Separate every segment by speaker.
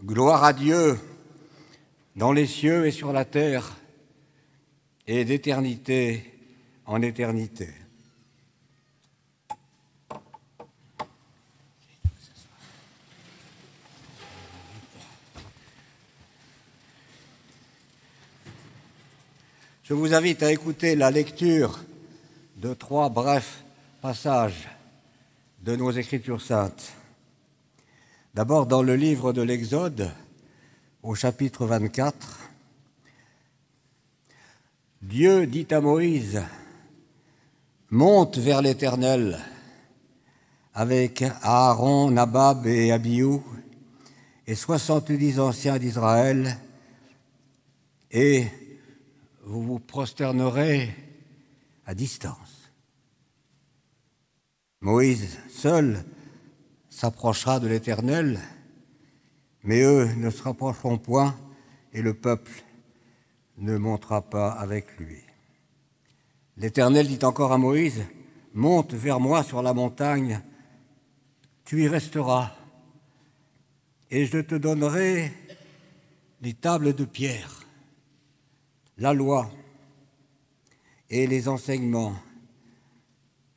Speaker 1: Gloire à Dieu dans les cieux et sur la terre, et d'éternité en éternité. Je vous invite à écouter la lecture de 3 brefs passages de nos Écritures saintes. D'abord, dans le livre de l'Exode, au chapitre 24, Dieu dit à Moïse : « Monte vers l'Éternel avec Aaron, Nabab et Abihu et 70 anciens d'Israël, et vous vous prosternerez à distance. » Moïse seul s'approchera de l'Éternel, mais eux ne se rapprocheront point, et le peuple ne montera pas avec lui. L'Éternel dit encore à Moïse : « Monte vers moi sur la montagne, tu y resteras, et je te donnerai les tables de pierre, la loi et les enseignements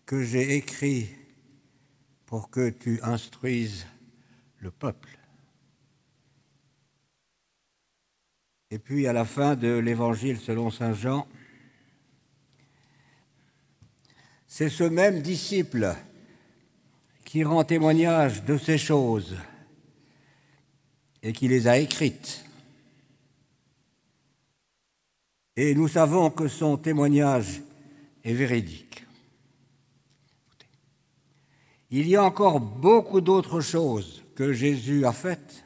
Speaker 1: que j'ai écrits pour que tu instruises le peuple. » Et puis, à la fin de l'Évangile selon saint Jean, c'est ce même disciple qui rend témoignage de ces choses et qui les a écrites. Et nous savons que son témoignage est véridique. Il y a encore beaucoup d'autres choses que Jésus a faites,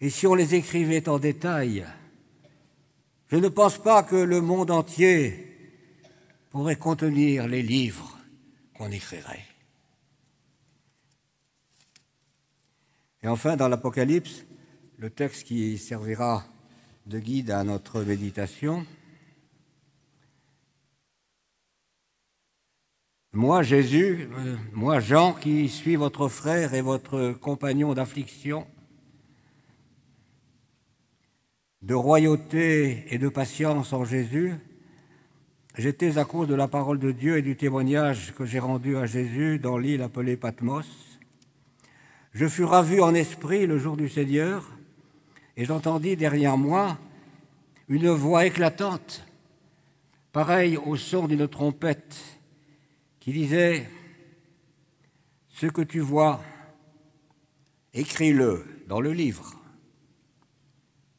Speaker 1: et si on les écrivait en détail, je ne pense pas que le monde entier pourrait contenir les livres qu'on écrirait. Et enfin, dans l'Apocalypse, le texte qui servira de guide à notre méditation, moi, Jésus, moi, Jean, qui suis votre frère et votre compagnon d'affliction, de royauté et de patience en Jésus, j'étais à cause de la parole de Dieu et du témoignage que j'ai rendu à Jésus dans l'île appelée Patmos. Je fus ravi en esprit le jour du Seigneur, et j'entendis derrière moi une voix éclatante, pareille au son d'une trompette, qui disait : « Ce que tu vois, écris-le dans le livre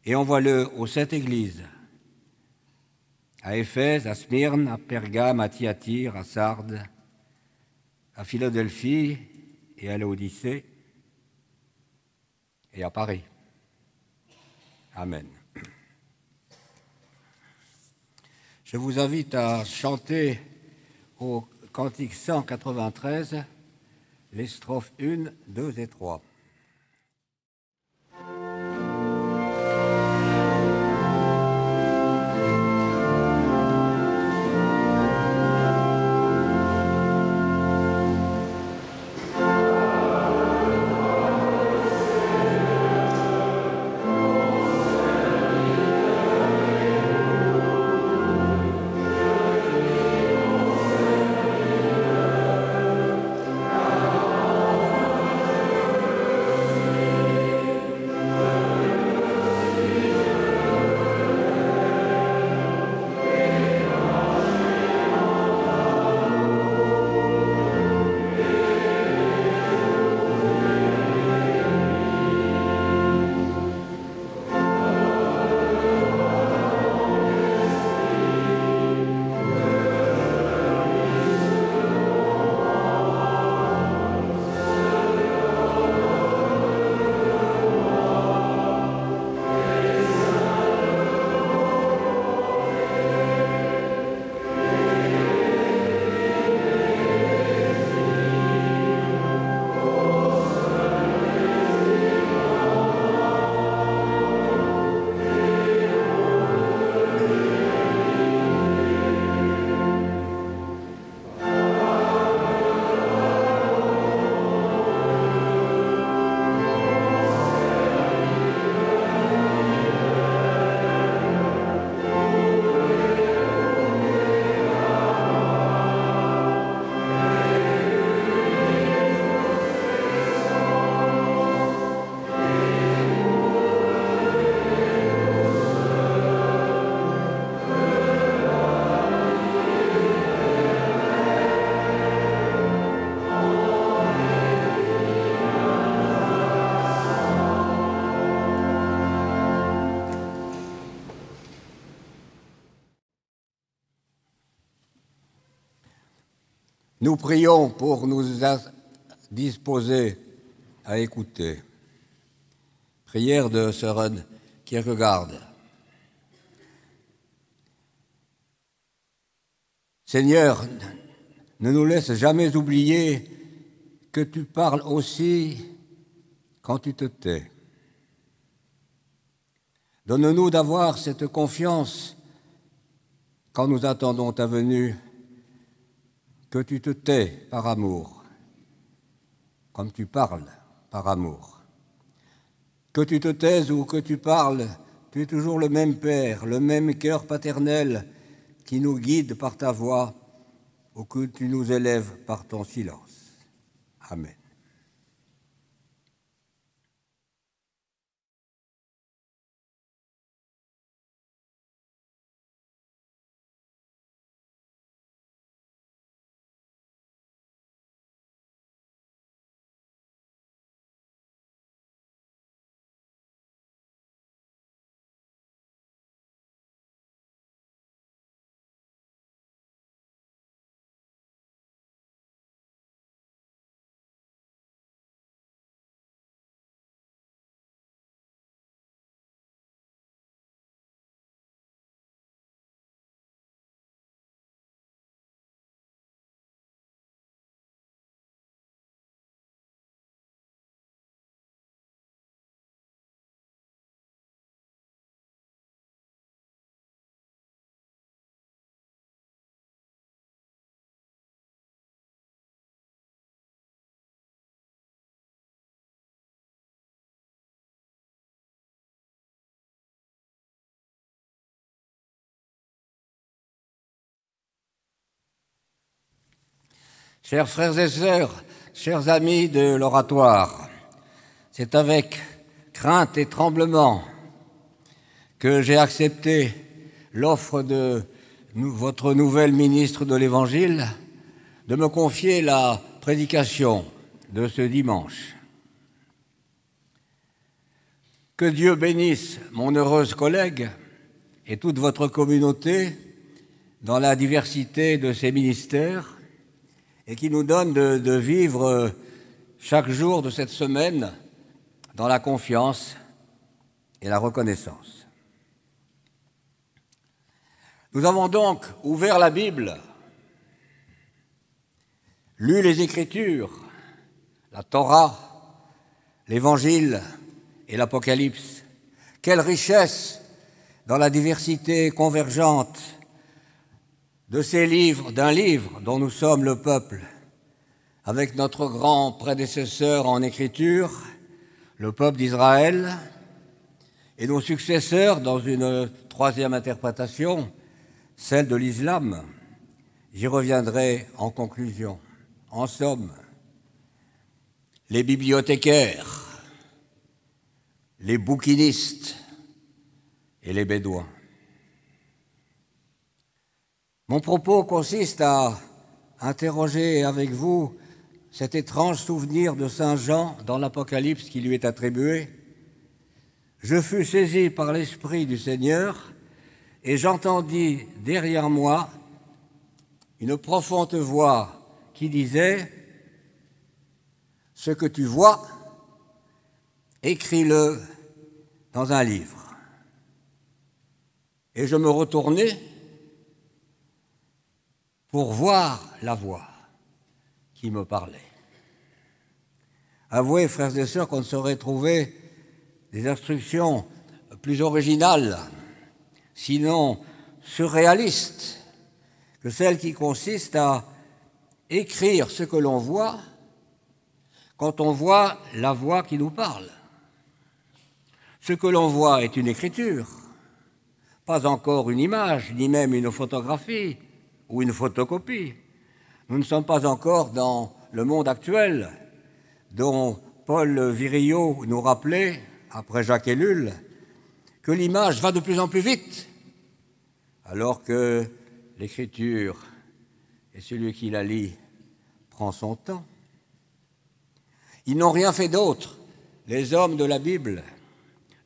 Speaker 1: et envoie-le aux 7 églises, à Éphèse, à Smyrne, à Pergame, à Thyatire, à Sardes, à Philadelphie et à Laodicée et à Paris. » Amen. Je vous invite à chanter au Cantique 193, les strophes 1, 2 et 3. Nous prions pour nous disposer à écouter. Prière de Søren Kierkegaard. Seigneur, ne nous laisse jamais oublier que tu parles aussi quand tu te tais. Donne-nous d'avoir cette confiance quand nous attendons ta venue, que tu te tais par amour, comme tu parles par amour. Que tu te taises ou que tu parles, tu es toujours le même Père, le même cœur paternel qui nous guide par ta voix ou que tu nous élèves par ton silence. Amen. Chers frères et sœurs, chers amis de l'oratoire, c'est avec crainte et tremblement que j'ai accepté l'offre de votre nouvelle ministre de l'Évangile de me confier la prédication de ce dimanche. Que Dieu bénisse mon heureuse collègue et toute votre communauté dans la diversité de ses ministères et qui nous donne de vivre chaque jour de cette semaine dans la confiance et la reconnaissance. Nous avons donc ouvert la Bible, lu les Écritures, la Torah, l'Évangile et l'Apocalypse. Quelle richesse dans la diversité convergente de ces livres, d'un livre dont nous sommes le peuple, avec notre grand prédécesseur en écriture, le peuple d'Israël, et nos successeurs dans une troisième interprétation, celle de l'islam. J'y reviendrai en conclusion. En somme, les bibliothécaires, les bouquinistes et les bédouins. Mon propos consiste à interroger avec vous cet étrange souvenir de Saint Jean dans l'Apocalypse qui lui est attribué. Je fus saisi par l'Esprit du Seigneur et j'entendis derrière moi une profonde voix qui disait « Ce que tu vois, écris-le dans un livre. » Et je me retournai pour voir la voix qui me parlait. Avouez, frères et sœurs, qu'on ne saurait trouver des instructions plus originales, sinon surréalistes, que celles qui consistent à écrire ce que l'on voit quand on voit la voix qui nous parle. Ce que l'on voit est une écriture, pas encore une image, ni même une photographie ou une photocopie. Nous ne sommes pas encore dans le monde actuel dont Paul Virilio nous rappelait, après Jacques Ellul, que l'image va de plus en plus vite, alors que l'écriture et celui qui la lit prend son temps. Ils n'ont rien fait d'autre, les hommes de la Bible,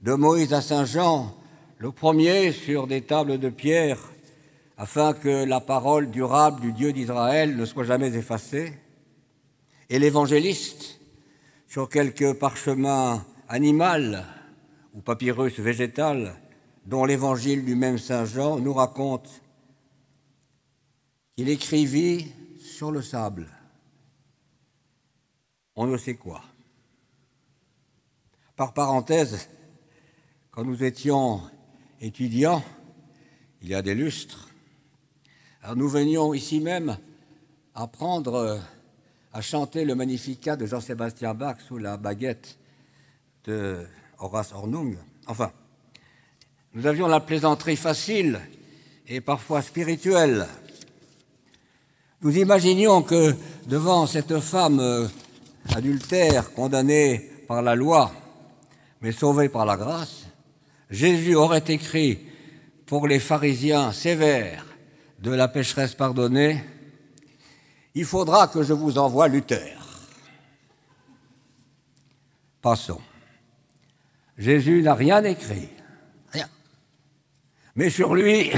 Speaker 1: de Moïse à Saint Jean, le premier sur des tables de pierre afin que la parole durable du Dieu d'Israël ne soit jamais effacée, et l'évangéliste, sur quelque parchemin animal ou papyrus végétal, dont l'évangile du même Saint Jean nous raconte qu'il écrivit sur le sable. On ne sait quoi. Par parenthèse, quand nous étions étudiants, il y a des lustres, alors nous venions ici même apprendre à chanter le Magnificat de Jean-Sébastien Bach sous la baguette de Horace Hornung. Enfin, nous avions la plaisanterie facile et parfois spirituelle. Nous imaginions que devant cette femme adultère, condamnée par la loi, mais sauvée par la grâce, Jésus aurait écrit pour les pharisiens sévères de la pécheresse pardonnée, « Il faudra que je vous envoie Luther. » Passons. Jésus n'a rien écrit, rien. Mais sur lui,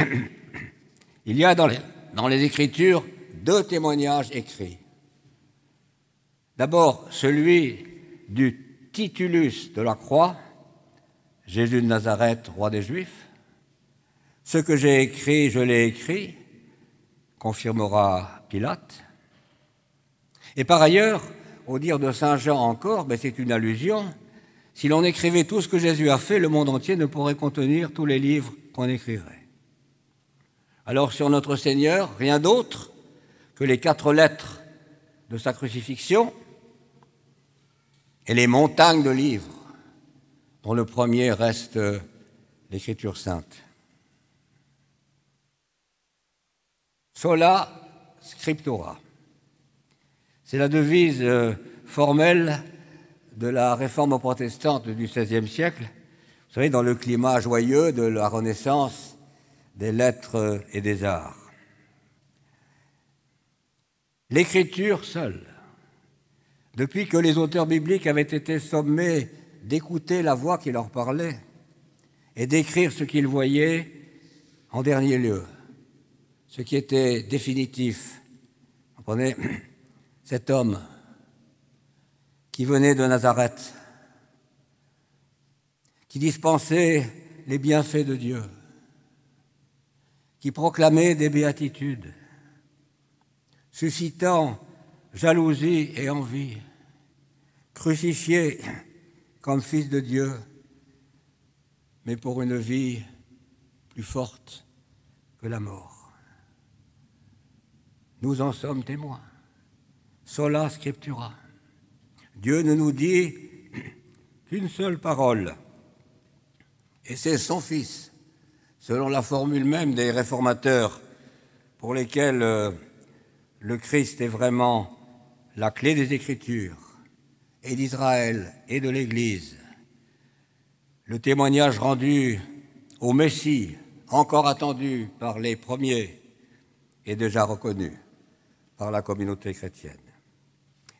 Speaker 1: il y a dans les Écritures 2 témoignages écrits. D'abord, celui du titulus de la croix, Jésus de Nazareth, roi des Juifs. Ce que j'ai écrit, je l'ai écrit, confirmera Pilate. Et par ailleurs, au dire de Saint Jean encore, mais c'est une allusion, si l'on écrivait tout ce que Jésus a fait, le monde entier ne pourrait contenir tous les livres qu'on écrirait. Alors sur notre Seigneur, rien d'autre que les 4 lettres de sa crucifixion et les montagnes de livres, dont le premier reste l'Écriture sainte. Sola scriptura. C'est la devise formelle de la réforme protestante du XVIe siècle, vous savez, dans le climat joyeux de la Renaissance des lettres et des arts. L'écriture seule, depuis que les auteurs bibliques avaient été sommés d'écouter la voix qui leur parlait et d'écrire ce qu'ils voyaient en dernier lieu, ce qui était définitif. Vous comprenez, cet homme qui venait de Nazareth, qui dispensait les bienfaits de Dieu, qui proclamait des béatitudes, suscitant jalousie et envie, crucifié comme fils de Dieu, mais pour une vie plus forte que la mort. Nous en sommes témoins. Sola scriptura. Dieu ne nous dit qu'une seule parole, et c'est son Fils, selon la formule même des réformateurs pour lesquels le Christ est vraiment la clé des Écritures, et d'Israël et de l'Église. Le témoignage rendu au Messie, encore attendu par les premiers, est déjà reconnu par la communauté chrétienne.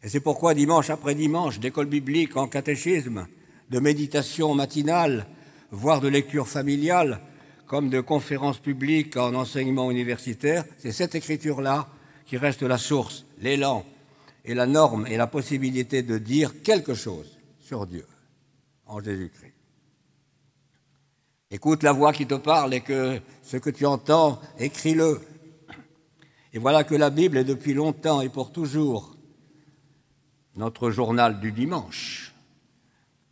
Speaker 1: Et c'est pourquoi dimanche après dimanche, d'école biblique en catéchisme, de méditation matinale, voire de lecture familiale, comme de conférences publiques en enseignement universitaire, c'est cette écriture-là qui reste la source, l'élan et la norme et la possibilité de dire quelque chose sur Dieu en Jésus-Christ. Écoute la voix qui te parle et que ce que tu entends, écris-le. Et voilà que la Bible est depuis longtemps et pour toujours notre journal du dimanche.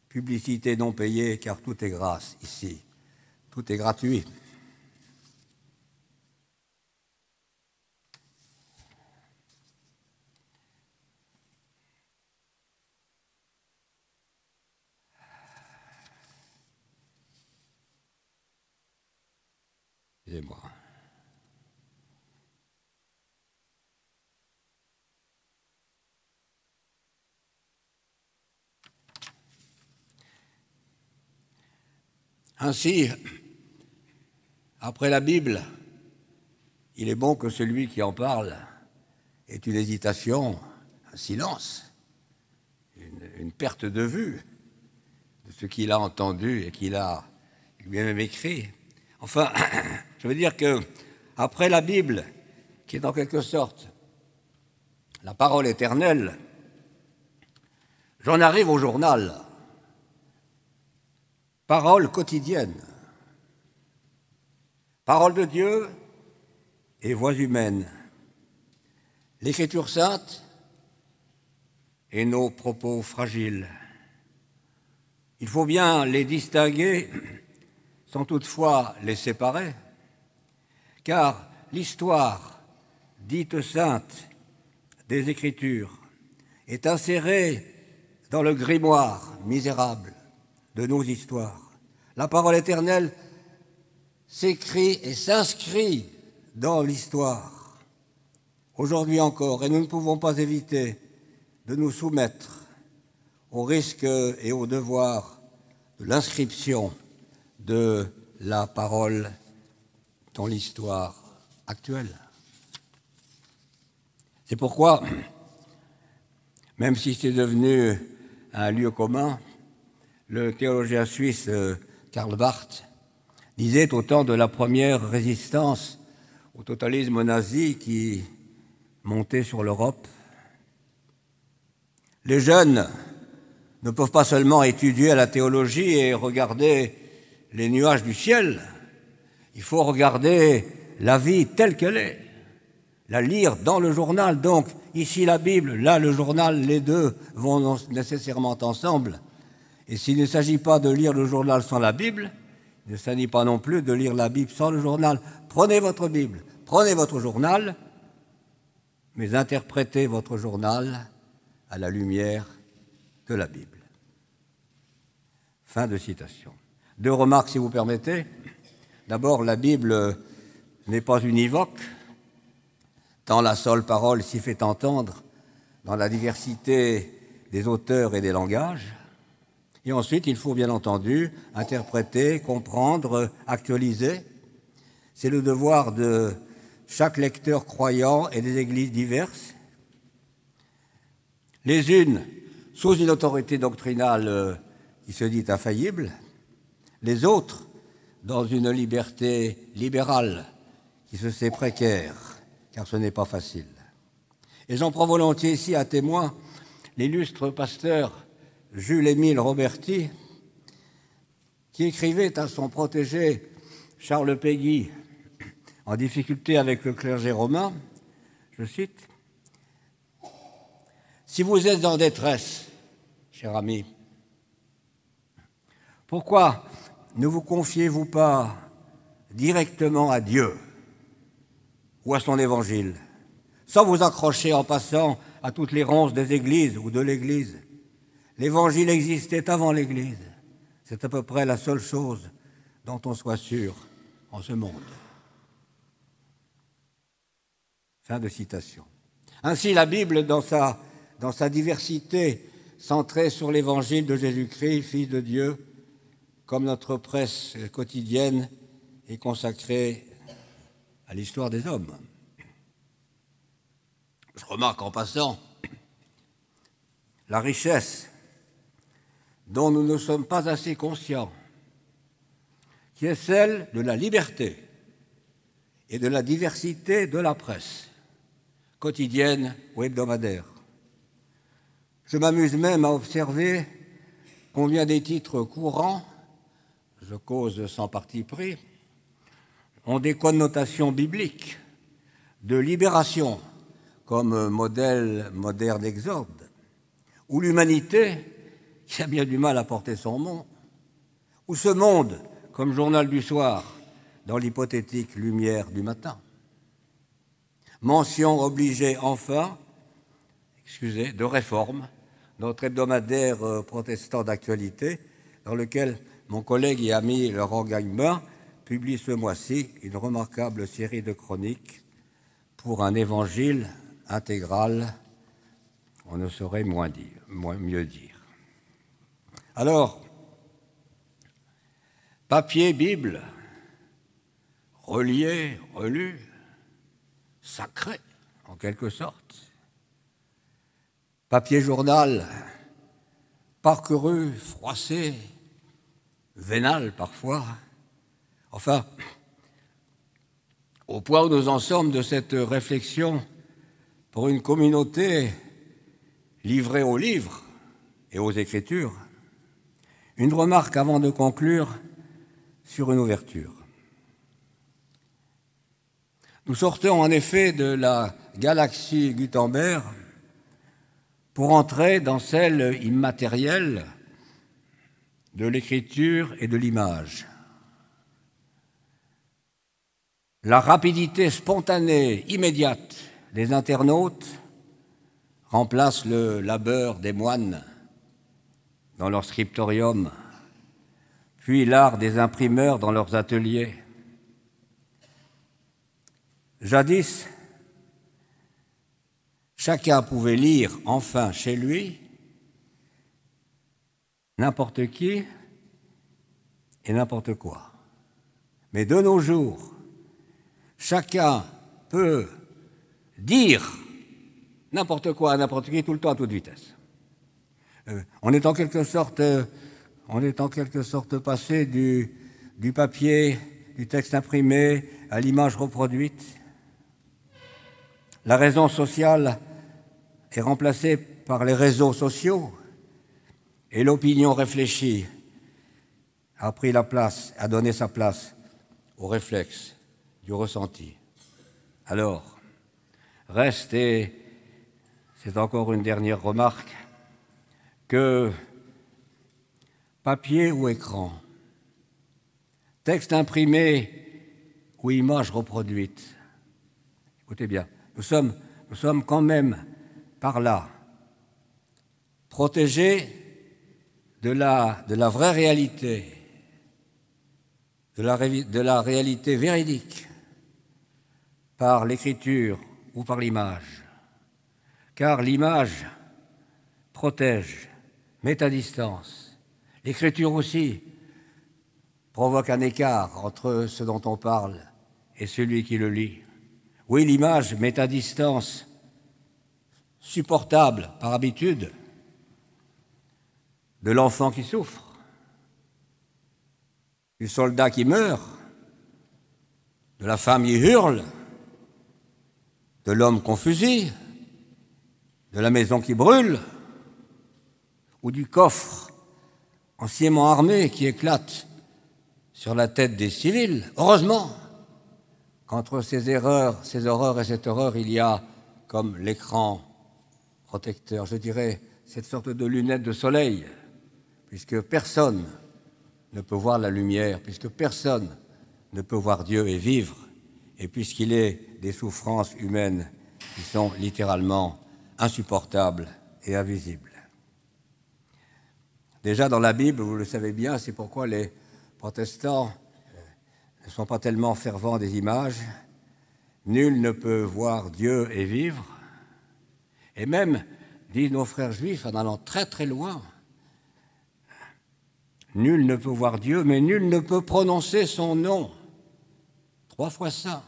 Speaker 1: Publicité non payée, car tout est grâce ici. Tout est gratuit. Excusez-moi. Ainsi, après la Bible, il est bon que celui qui en parle ait une hésitation, un silence, une perte de vue de ce qu'il a entendu et qu'il a lui-même écrit. Enfin, je veux dire que Après la Bible, qui est en quelque sorte la parole éternelle, j'en arrive au journal. Parole quotidienne. Parole de Dieu et voix humaine. L'Écriture sainte et nos propos fragiles. Il faut bien les distinguer sans toutefois les séparer, car l'histoire dite sainte des Écritures est insérée dans le grimoire misérable de nos histoires. La parole éternelle s'écrit et s'inscrit dans l'histoire, aujourd'hui encore, et nous ne pouvons pas éviter de nous soumettre au risque et au devoir de l'inscription de la parole dans l'histoire actuelle. C'est pourquoi, même si c'est devenu un lieu commun, le théologien suisse Karl Barth disait au temps de la première résistance au totalisme nazi qui montait sur l'Europe: les jeunes ne peuvent pas seulement étudier la théologie et regarder les nuages du ciel, il faut regarder la vie telle qu'elle est, la lire dans le journal. Donc, ici la Bible, là le journal, les deux vont nécessairement ensemble. Et s'il ne s'agit pas de lire le journal sans la Bible, il ne s'agit pas non plus de lire la Bible sans le journal. Prenez votre Bible, prenez votre journal, mais interprétez votre journal à la lumière de la Bible. Fin de citation. 2 remarques, si vous permettez. D'abord, la Bible n'est pas univoque, tant la seule parole s'y fait entendre dans la diversité des auteurs et des langages. Et ensuite, il faut bien entendu interpréter, comprendre, actualiser. C'est le devoir de chaque lecteur croyant et des églises diverses. Les unes sous une autorité doctrinale qui se dit infaillible, les autres dans une liberté libérale qui se sait précaire, car ce n'est pas facile. Et j'en prends volontiers ici à témoin l'illustre pasteur Jules-Émile Roberti, qui écrivait à son protégé Charles Péguy, en difficulté avec le clergé romain, je cite: « Si vous êtes en détresse, cher ami, pourquoi ne vous confiez-vous pas directement à Dieu ou à son évangile, sans vous accrocher en passant à toutes les ronces des églises ou de l'Église? L'évangile existait avant l'Église. C'est à peu près la seule chose dont on soit sûr en ce monde. » Fin de citation. Ainsi, la Bible, dans sa diversité, centrée sur l'évangile de Jésus-Christ, Fils de Dieu, comme notre presse quotidienne, est consacrée à l'histoire des hommes. Je remarque en passant la richesse dont nous ne sommes pas assez conscients, qui est celle de la liberté et de la diversité de la presse, quotidienne ou hebdomadaire. Je m'amuse même à observer combien des titres courants, je cause sans parti pris, ont des connotations bibliques, de libération comme modèle moderne d'exode, ou l'humanité qui a bien du mal à porter son nom, ou ce monde comme journal du soir dans l'hypothétique lumière du matin. Mention obligée enfin, de Réforme, notre hebdomadaire protestant d'actualité, dans lequel mon collègue et ami Laurent Gagnin publie ce mois-ci une remarquable série de chroniques pour un évangile intégral, on ne saurait mieux dire. Alors, papier, Bible, relié, relu, sacré en quelque sorte. Papier journal, parcouru, froissé, vénal parfois. Enfin, Au point où nous en sommes de cette réflexion pour une communauté livrée aux livres et aux Écritures, une remarque avant de conclure sur une ouverture. Nous sortons en effet de la galaxie Gutenberg pour entrer dans celle immatérielle de l'écriture et de l'image. La rapidité spontanée, immédiate des internautes remplace le labeur des moines dans leur scriptorium, puis l'art des imprimeurs dans leurs ateliers. Jadis, chacun pouvait lire enfin chez lui, n'importe qui et n'importe quoi. Mais de nos jours, chacun peut dire n'importe quoi à n'importe qui tout le temps à toute vitesse. On est en quelque sorte passé du papier, du texte imprimé à l'image reproduite. La raison sociale est remplacée par les réseaux sociaux et l'opinion réfléchie a pris la place, a donné sa place au réflexe du ressenti. Alors, reste, et c'est encore une dernière remarque, que papier ou écran, texte imprimé ou image reproduite, écoutez bien, nous sommes quand même par là protégés de la vraie réalité, de la réalité véridique, par l'écriture ou par l'image. Car l'image protège, met à distance. L'écriture aussi provoque un écart entre ce dont on parle et celui qui le lit. Oui, l'image met à distance, supportable par habitude, de l'enfant qui souffre, du soldat qui meurt, de la femme qui hurle, de l'homme qu'on fusille, de la maison qui brûle, ou du coffre anciennement armé qui éclate sur la tête des civils. Heureusement qu'entre ces horreurs et cette horreur, il y a, comme l'écran protecteur, je dirais, cette sorte de lunette de soleil, puisque personne ne peut voir la lumière, puisque personne ne peut voir Dieu et vivre, et puisqu'il est des souffrances humaines qui sont littéralement insupportables et invisibles. Déjà dans la Bible, vous le savez bien, c'est pourquoi les protestants ne sont pas tellement fervents des images. Nul ne peut voir Dieu et vivre. Et même, disent nos frères juifs, en allant très très loin, nul ne peut voir Dieu, mais nul ne peut prononcer son nom. 3 fois ça.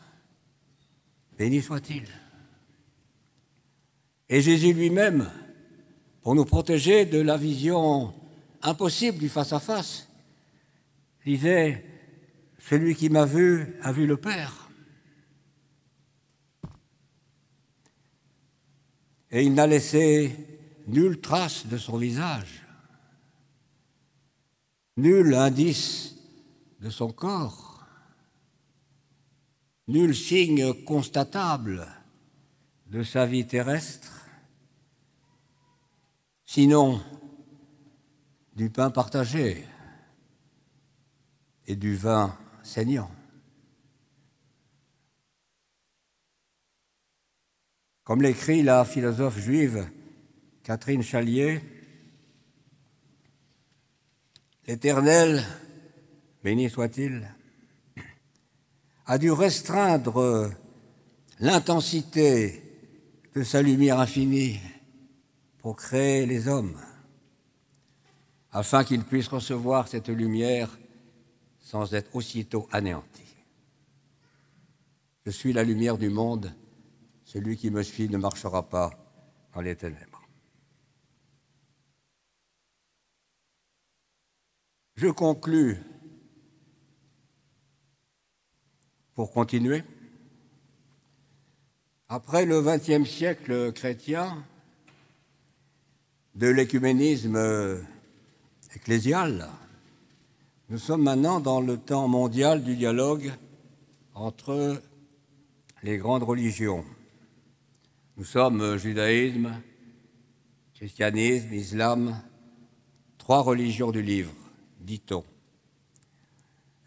Speaker 1: Béni soit-il. Et Jésus lui-même, pour nous protéger de la vision impossible du face-à-face, disait « Celui qui m'a vu a vu le Père ». Et il n'a laissé nulle trace de son visage, nul indice de son corps, nul signe constatable de sa vie terrestre, sinon du pain partagé et du vin saignant. Comme l'écrit la philosophe juive Catherine Chalier, l'Éternel, béni soit-il, a dû restreindre l'intensité de sa lumière infinie pour créer les hommes, afin qu'ils puissent recevoir cette lumière sans être aussitôt anéantis. Je suis la lumière du monde, celui qui me suit ne marchera pas dans les ténèbres. Je conclus, pour continuer, Après le XXe siècle chrétien, de l'écuménisme ecclésial, nous sommes maintenant dans le temps mondial du dialogue entre les grandes religions. Nous sommes judaïsme, christianisme, islam, 3 religions du livre, dit-on.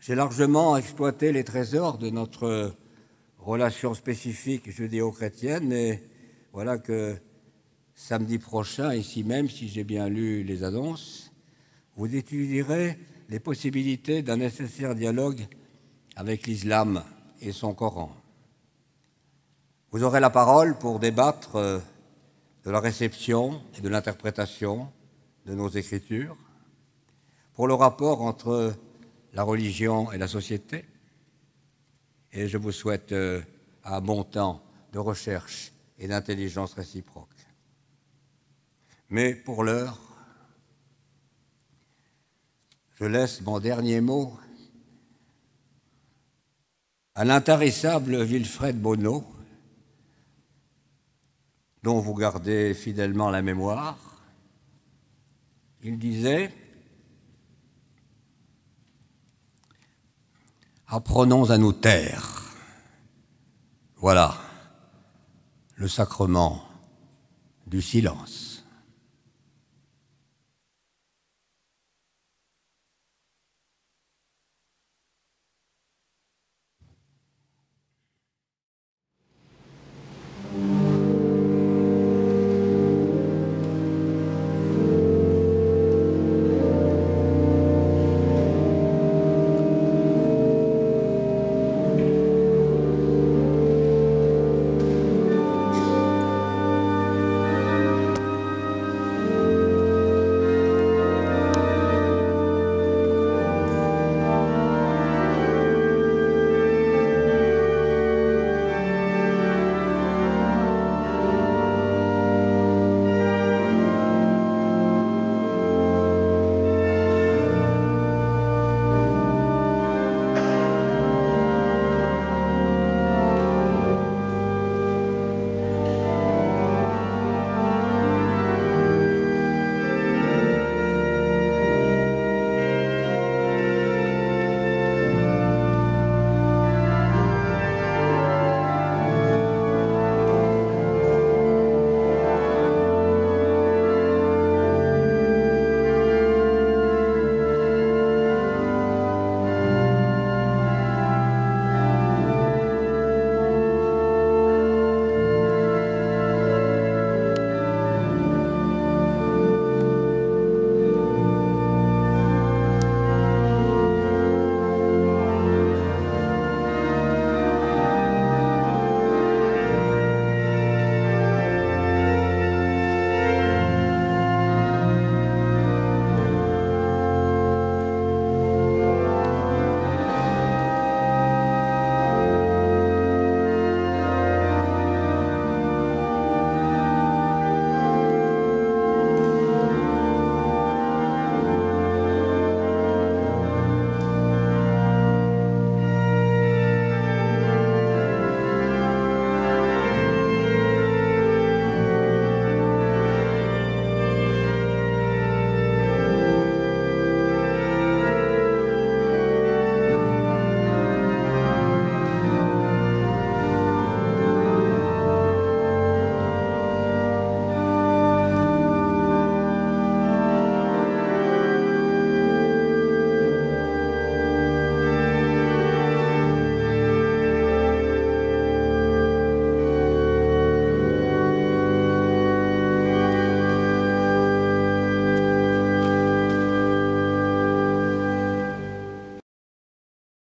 Speaker 1: J'ai largement exploité les trésors de notre relation spécifique judéo-chrétienne et voilà que samedi prochain, ici même, si j'ai bien lu les annonces, vous étudierez les possibilités d'un nécessaire dialogue avec l'islam et son Coran. Vous aurez la parole pour débattre de la réception et de l'interprétation de nos écritures, pour le rapport entre la religion et la société, et je vous souhaite un bon temps de recherche et d'intelligence réciproque. Mais pour l'heure, je laisse mon dernier mot à l'intarissable Wilfred Bonneau, dont vous gardez fidèlement la mémoire. Il disait « Apprenons à nous taire. Voilà le sacrement du silence. »